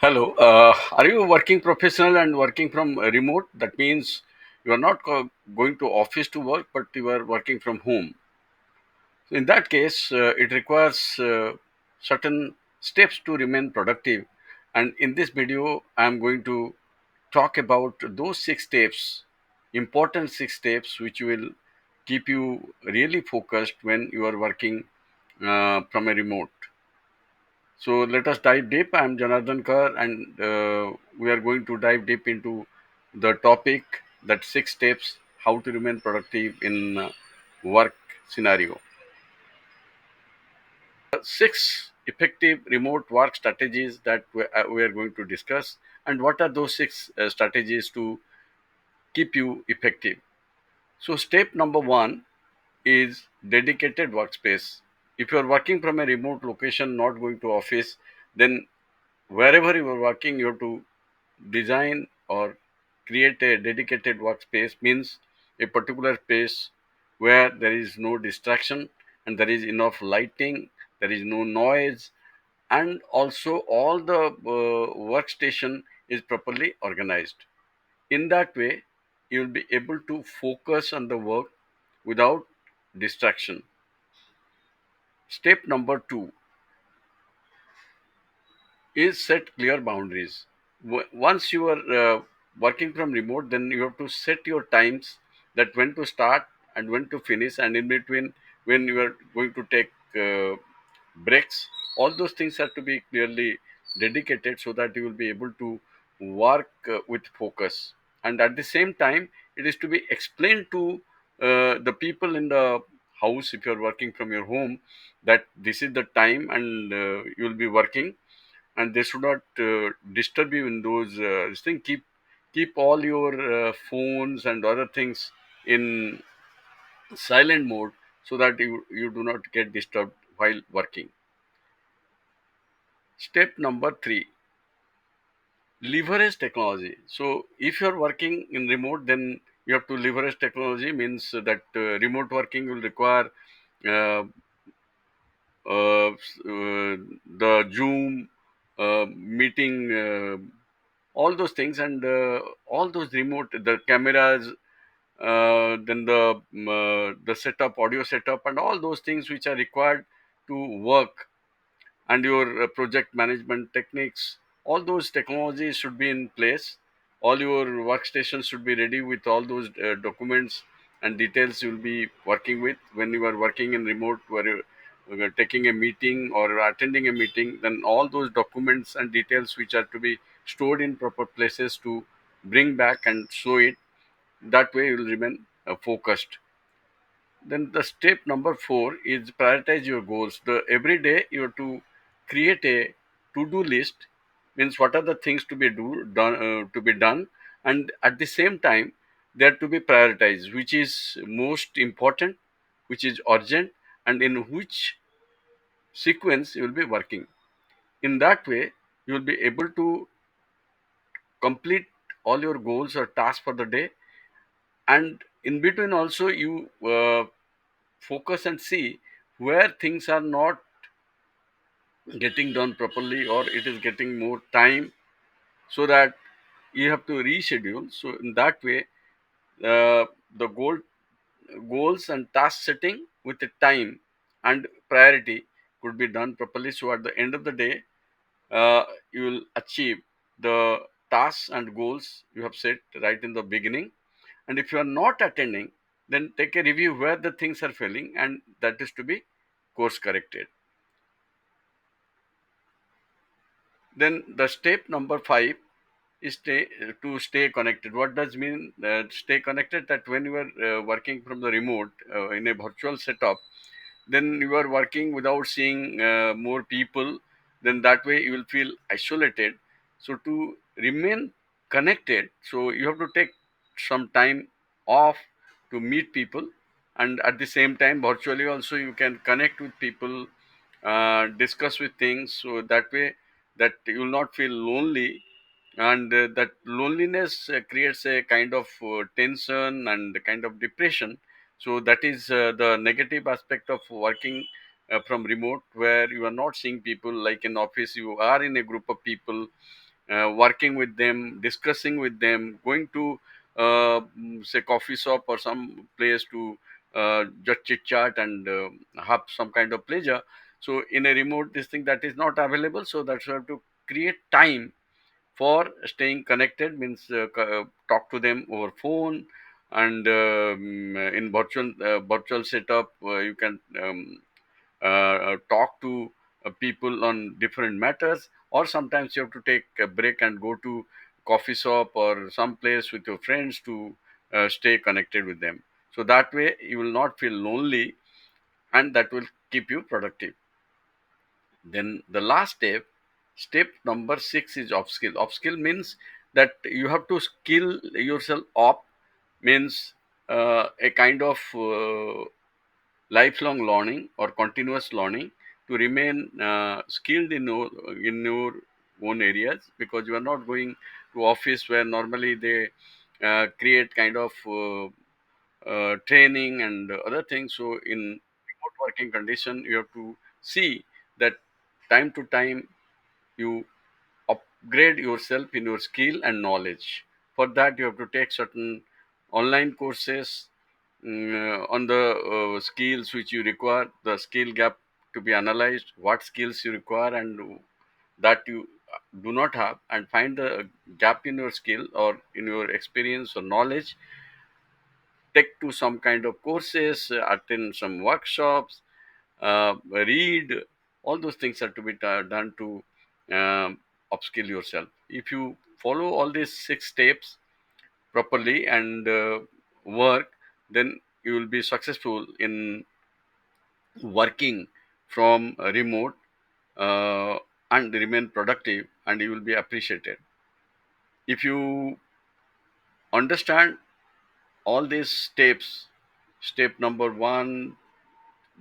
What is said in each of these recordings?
Hello. Are you a working professional and working from remote? That means you are not going to office to work, but you are working from home. In that case, it requires certain steps to remain productive. And in this video, I am going to talk about those 6 steps, important 6 steps, which will keep you really focused when you are working from a remote. So let us dive deep. I'm Janardhan Kar, and we are going to dive deep into the topic that 6 steps how to remain productive in work scenario. 6 effective remote work strategies that we are going to discuss, and what are those 6 strategies to keep you effective. So step number one is dedicated workspace. If you are working from a remote location, not going to office, then wherever you are working, you have to design or create a dedicated workspace, means a particular space where there is no distraction and there is enough lighting, there is no noise, and also all the workstation is properly organized. In that way, you will be able to focus on the work without distraction. Step number two is set clear boundaries. Once you are working from remote, then you have to set your times, that when to start and when to finish, and in between when you are going to take breaks. All those things have to be clearly dedicated so that you will be able to work with focus. And at the same time, it is to be explained to the people in the house, if you are working from your home, that this is the time and you will be working, and they should not disturb you in those things. Keep all your phones and other things in silent mode so that you do not get disturbed while working. Step number three, leverage technology. So if you are working in remote, then you have to leverage technology, means that remote working will require uh, the Zoom meeting, all those things, and all those remote, the cameras, then the setup, audio setup, and all those things which are required to work, and your project management techniques, all those technologies should be in place. All your workstations should be ready with all those documents and details you will be working with when you are working in remote, where you are taking a meeting or attending a meeting. Then all those documents and details which are to be stored in proper places to bring back and show it. That way you will remain focused. Then the step number four is prioritize your goals. The every day you have to create a to-do list, means what are the things to be done, and at the same time they are to be prioritized, which is most important, which is urgent, and in which sequence you will be working. In that way, you will be able to complete all your goals or tasks for the day, and in between also you focus and see where things are not getting done properly, or it is getting more time, so that you have to reschedule. So in that way, the goals and task setting with the time and priority could be done properly, so at the end of the day, you will achieve the tasks and goals you have set right in the beginning. And if you are not attending, then take a review where the things are failing, and that is to be course corrected. Then the step number five is stay connected. What does mean stay connected? That when you are working from the remote in a virtual setup, then you are working without seeing more people. Then that way you will feel isolated. So to remain connected, so you have to take some time off to meet people, and at the same time virtually also you can connect with people, discuss with things, so that way that you will not feel lonely. And that loneliness creates a kind of tension and a kind of depression. So that is the negative aspect of working from remote, where you are not seeing people. Like in office, you are in a group of people, working with them, discussing with them, going to say coffee shop or some place to just chit chat and have some kind of pleasure. So in a remote this thing that is not available, so that's why you have to create time for staying connected, means talk to them over phone, and in virtual setup you can talk to people on different matters, or sometimes you have to take a break and go to coffee shop or some place with your friends to stay connected with them. So that way you will not feel lonely, and that will keep you productive. Then the last step, step number 6, is upskill. Upskill means that you have to skill yourself up, means a kind of lifelong learning or continuous learning to remain skilled in your own areas, because you are not going to office where normally they create kind of training and other things. So in remote working condition you have to see that time to time you upgrade yourself in your skill and knowledge. For that you have to take certain online courses on the skills which you require, the skill gap to be analyzed, what skills you require and that you do not have, and find the gap in your skill or in your experience or knowledge. Take to some kind of courses, attend some workshops, read. All those things are to be done to upskill yourself. If you follow all these 6 steps properly and work, then you will be successful in working from remote uh, and remain productive, and you will be appreciated. If you understand all these steps, step number 1,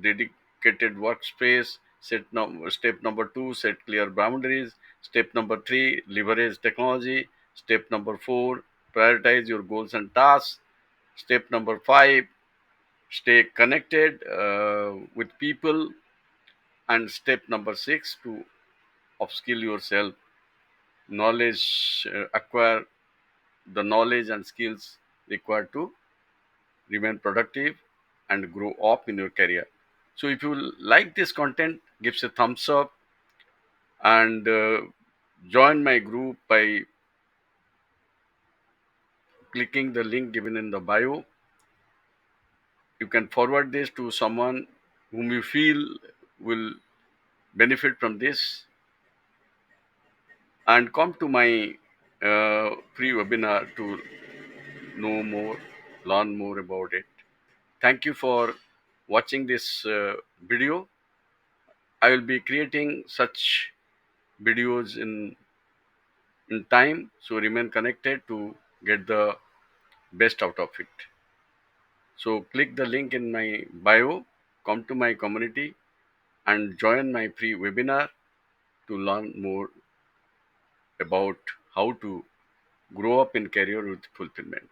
dedicated workspace, step number 2, set clear boundaries, step number 3, leverage technology, step number 4, prioritize your goals and tasks, step number 5, stay connected with people, and step number 6, to upskill yourself, knowledge, acquire the knowledge and skills required to remain productive and grow up in your career. So if you like this content, give a thumbs up and join my group by clicking the link given in the bio. You can forward this to someone whom you feel will benefit from this, and come to my free webinar to know more, learn more about it. Thank you for watching this video. I will be creating such videos in time, so remain connected to get the best out of it. So click the link in my bio, come to my community and join my free webinar to learn more about how to grow up in career with fulfillment.